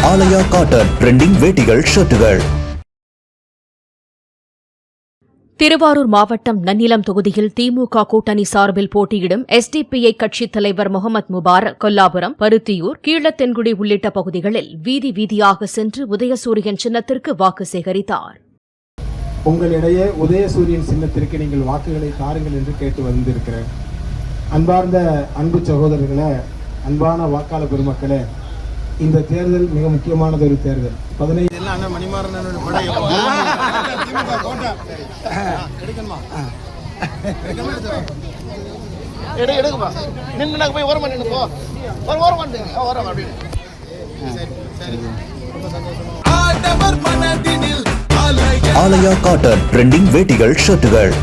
ஆலயா cotton trending வேட்டிகள் ஷர்ட்டுகள். Thiruvarur மாவட்டம் நன்னிலம் தொகுதியில் திமுக கூட்டணி சார்பில் போட்டியிடும் எஸ்டிபிஐ கட்சித் தலைவர் முகமது முபாரக் கொல்லாபுரம், பருத்தியூர், கீழத்தென்குடி உள்ளிட்ட பகுதிகளில் வீதி வீதியாக சென்று உதயசூரியன் சின்னத்திற்கு வாக்கு சேகரித்தார். உங்களிடையே உதயசூரியன் சின்னத்திற்கு நீங்கள் வாக்குகளை தாருங்கள் என்று கேட்டு வந்திருக்கிறேன். அன்பார்ந்த அன்பு சகோதரர்களே, அன்பான வாக்காளர் பெருமக்களே, இந்த தேர்தல் மிக முக்கியமானது ஒரு தேர்தல். 15 ஆலயா காட்டன் ட்ரெண்டிங் வேட்டிகள் ஷர்ட்டுகள்.